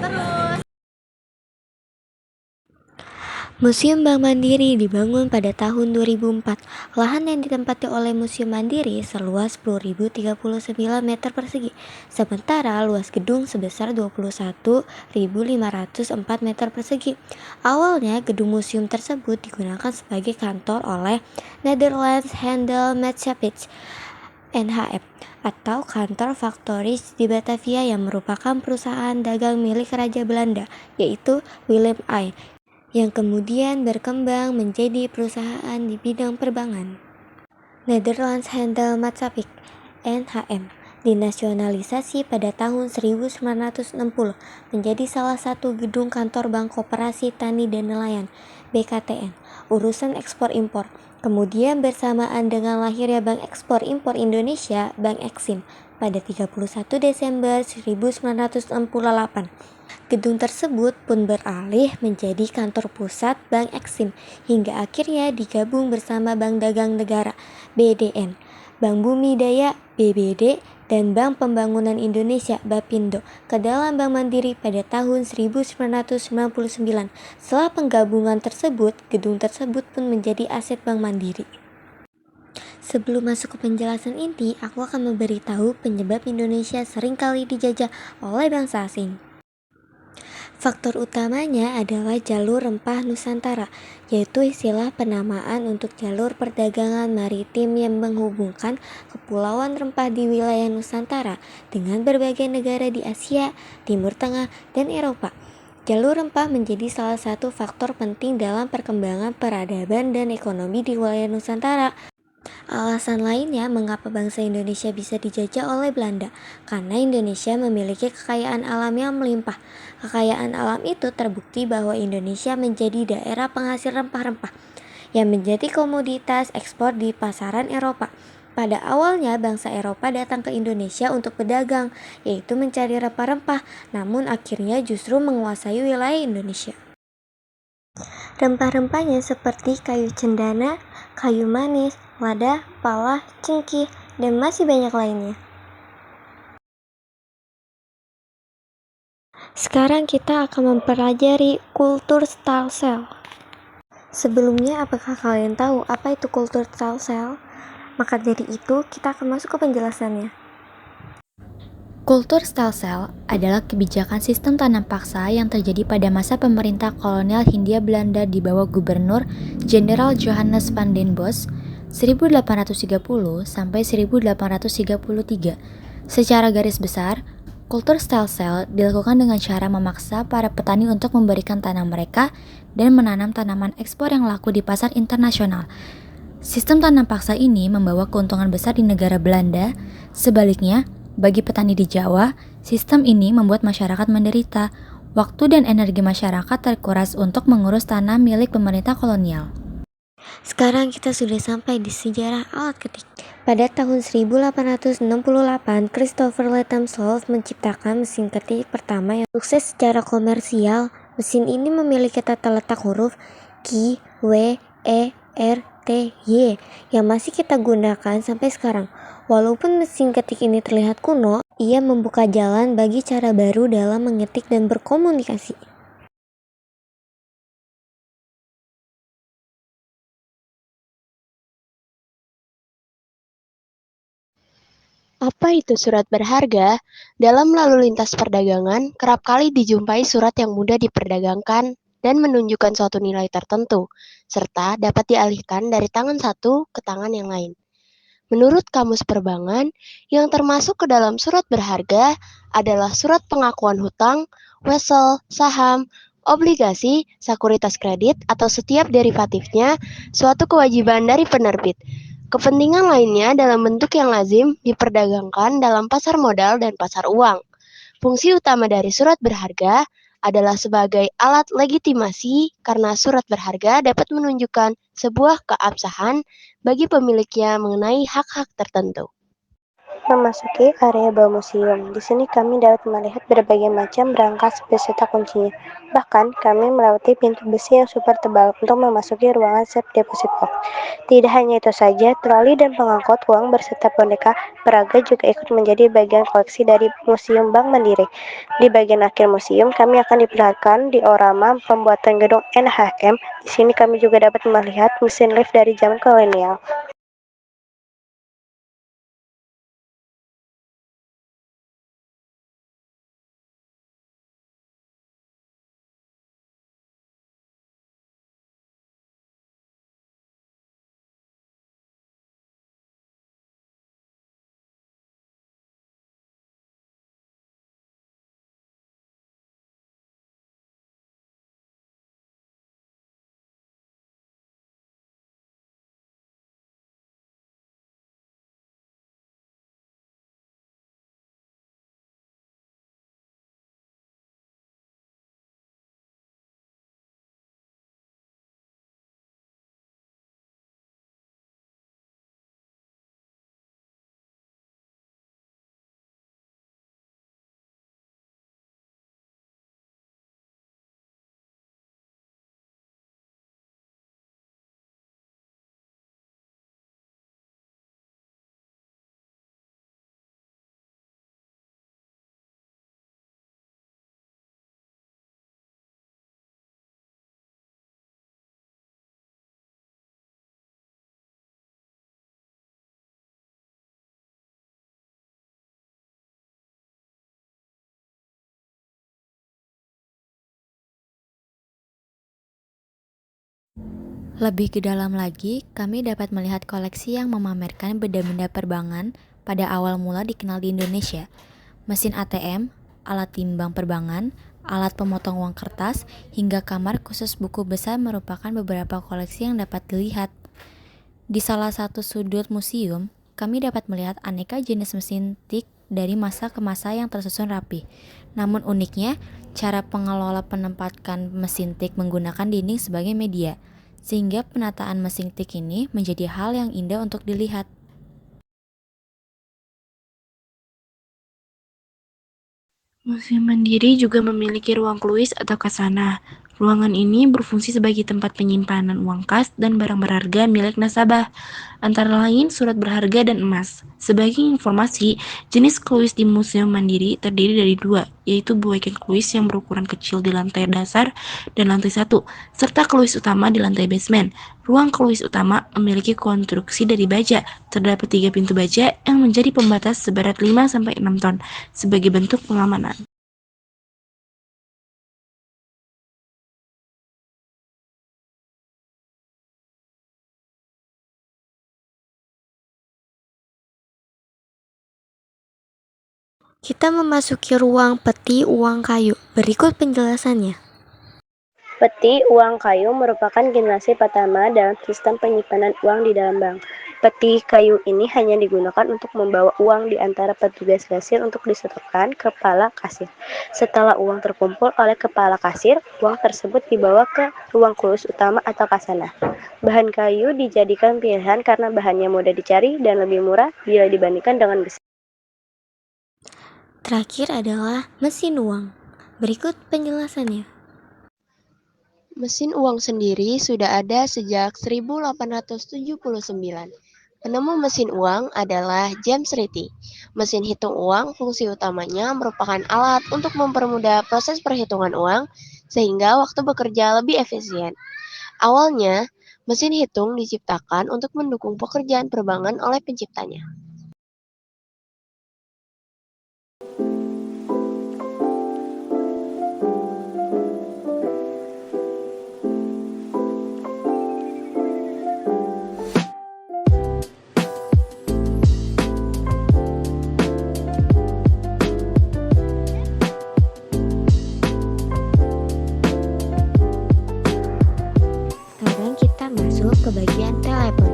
terus. Museum Bank Mandiri dibangun pada tahun 2004. Lahan yang ditempati oleh Museum Mandiri seluas 10.039 meter persegi, sementara luas gedung sebesar 21.504 meter persegi. Awalnya, gedung museum tersebut digunakan sebagai kantor oleh Netherlands Handelsmaatschappij (NHM) atau kantor faktoris di Batavia yang merupakan perusahaan dagang milik Raja Belanda, yaitu Willem I, yang kemudian berkembang menjadi perusahaan di bidang perbankan. Netherlands Handelsmaatschappij (NHM) dinasionalisasi pada tahun 1960 menjadi salah satu gedung kantor Bank Koperasi Tani dan Nelayan (BKTN) urusan ekspor-impor. Kemudian bersamaan dengan lahirnya Bank Ekspor Impor Indonesia, Bank Eksim, pada 31 Desember 1968. Gedung tersebut pun beralih menjadi kantor pusat Bank Eksim hingga akhirnya digabung bersama Bank Dagang Negara (BDN), Bank Bumi Daya (BBD), dan Bank Pembangunan Indonesia (Bapindo) ke dalam Bank Mandiri pada tahun 1999. Setelah penggabungan tersebut, gedung tersebut pun menjadi aset Bank Mandiri. Sebelum masuk ke penjelasan inti, aku akan memberitahu penyebab Indonesia seringkali dijajah oleh bangsa asing. Faktor utamanya adalah jalur rempah Nusantara, yaitu istilah penamaan untuk jalur perdagangan maritim yang menghubungkan kepulauan rempah di wilayah Nusantara dengan berbagai negara di Asia, Timur Tengah, dan Eropa. Jalur rempah menjadi salah satu faktor penting dalam perkembangan peradaban dan ekonomi di wilayah Nusantara. Alasan lainnya mengapa bangsa Indonesia bisa dijajah oleh Belanda, karena Indonesia memiliki kekayaan alam yang melimpah. Kekayaan alam itu terbukti bahwa Indonesia menjadi daerah penghasil rempah-rempah yang menjadi komoditas ekspor di pasaran Eropa. Pada awalnya bangsa Eropa datang ke Indonesia untuk berdagang, yaitu mencari rempah-rempah, namun akhirnya justru menguasai wilayah Indonesia. Rempah-rempahnya seperti kayu cendana, kayu manis, lada, pala, cengkih, dan masih banyak lainnya. Sekarang kita akan mempelajari kultur Stahlself. Sebelumnya, apakah kalian tahu apa itu kultur Stahlself? Maka dari itu, kita akan masuk ke penjelasannya. Kultur Stahlself adalah kebijakan sistem tanam paksa yang terjadi pada masa pemerintah kolonial Hindia Belanda di bawah Gubernur Jenderal Johannes van den Bosch 1830 sampai 1833. Secara garis besar, kultur Stahlself dilakukan dengan cara memaksa para petani untuk memberikan tanah mereka dan menanam tanaman ekspor yang laku di pasar internasional. Sistem tanam paksa ini membawa keuntungan besar di negara Belanda. Sebaliknya, bagi petani di Jawa, sistem ini membuat masyarakat menderita. Waktu dan energi masyarakat terkuras untuk mengurus tanah milik pemerintah kolonial. Sekarang kita sudah sampai di sejarah alat ketik. Pada tahun 1868, Christopher Latham Solf menciptakan mesin ketik pertama yang sukses secara komersial. Mesin ini memiliki tata letak huruf Q, W, E, R, T, Y yang masih kita gunakan sampai sekarang. Walaupun mesin ketik ini terlihat kuno, ia membuka jalan bagi cara baru dalam mengetik dan berkomunikasi. Apa itu surat berharga? Dalam lalu lintas perdagangan, kerap kali dijumpai surat yang mudah diperdagangkan dan menunjukkan suatu nilai tertentu, serta dapat dialihkan dari tangan satu ke tangan yang lain. Menurut Kamus Perbankan, yang termasuk ke dalam surat berharga adalah surat pengakuan hutang, wesel, saham, obligasi, sekuritas kredit, atau setiap derivatifnya, suatu kewajiban dari penerbit. Kepentingan lainnya dalam bentuk yang lazim diperdagangkan dalam pasar modal dan pasar uang. Fungsi utama dari surat berharga adalah sebagai alat legitimasi karena surat berharga dapat menunjukkan sebuah keabsahan bagi pemiliknya mengenai hak-hak tertentu. Memasuki area bawah museum. Di sini kami dapat melihat berbagai macam berangkas beserta kuncinya. Bahkan, kami melewati pintu besi yang super tebal untuk memasuki ruangan safe deposit box. Tidak hanya itu saja, troli dan pengangkut uang berserta boneka peraga juga ikut menjadi bagian koleksi dari Museum Bank Mandiri. Di bagian akhir museum, kami akan diperlihatkan diorama pembuatan gedung NHM. Di sini kami juga dapat melihat mesin lift dari zaman kolonial. Lebih ke dalam lagi, kami dapat melihat koleksi yang memamerkan benda-benda perbankan pada awal mula dikenal di Indonesia. Mesin ATM, alat timbang perbankan, alat pemotong uang kertas, hingga kamar khusus buku besar merupakan beberapa koleksi yang dapat dilihat. Di salah satu sudut museum, kami dapat melihat aneka jenis mesin tik dari masa ke masa yang tersusun rapi. Namun uniknya, cara pengelola menempatkan mesin tik menggunakan dinding sebagai media, sehingga penataan mesin tik ini menjadi hal yang indah untuk dilihat. Museum Mandiri juga memiliki ruang kluis atau khazanah. Ruangan ini berfungsi sebagai tempat penyimpanan uang kas dan barang berharga milik nasabah, antara lain surat berharga dan emas. Sebagai informasi, jenis kluis di Museum Mandiri terdiri dari dua, yaitu buaikan kluis yang berukuran kecil di lantai dasar dan lantai 1, serta kluis utama di lantai basement. Ruang kluis utama memiliki konstruksi dari baja. Terdapat 3 pintu baja yang menjadi pembatas seberat 5-6 ton sebagai bentuk pengamanan. Kita memasuki ruang peti uang kayu. Berikut penjelasannya. Peti uang kayu merupakan generasi pertama dalam sistem penyimpanan uang di dalam bank. Peti kayu ini hanya digunakan untuk membawa uang di antara petugas kasir untuk disetorkan ke kepala kasir. Setelah uang terkumpul oleh kepala kasir, uang tersebut dibawa ke ruang kluis utama atau khazanah. Bahan kayu dijadikan pilihan karena bahannya mudah dicari dan lebih murah bila dibandingkan dengan besi. Terakhir adalah mesin uang. Berikut penjelasannya. Mesin uang sendiri sudah ada sejak 1879. Penemu mesin uang adalah James Ritchie. Mesin hitung uang fungsi utamanya merupakan alat untuk mempermudah proses perhitungan uang sehingga waktu bekerja lebih efisien. Awalnya, mesin hitung diciptakan untuk mendukung pekerjaan perbankan oleh penciptanya. Sekarang kita masuk ke bagian telepon.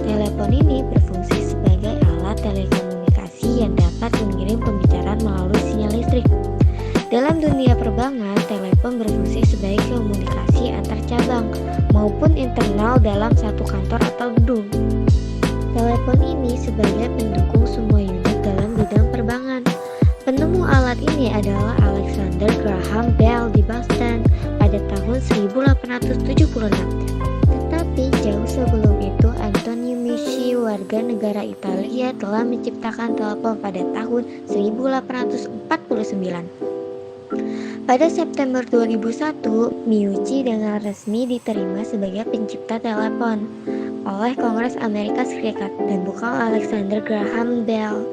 Telepon ini berfungsi sebagai alat telekomunikasi yang dapat mengirim pembicaraan melalui sinyal listrik. Dalam dunia perbankan, telepon berfungsi sebagai komunikasi antar cabang maupun internal dalam satu kantor atau gedung. Telepon ini sebagai pendukung semua unit alamat ini adalah Alexander Graham Bell di Boston pada tahun 1876. Tetapi jauh sebelum itu, Antonio Meucci, warga negara Italia, telah menciptakan telepon pada tahun 1849. Pada September 2001, Meucci dengan resmi diterima sebagai pencipta telepon oleh Kongres Amerika Serikat dan bukan Alexander Graham Bell.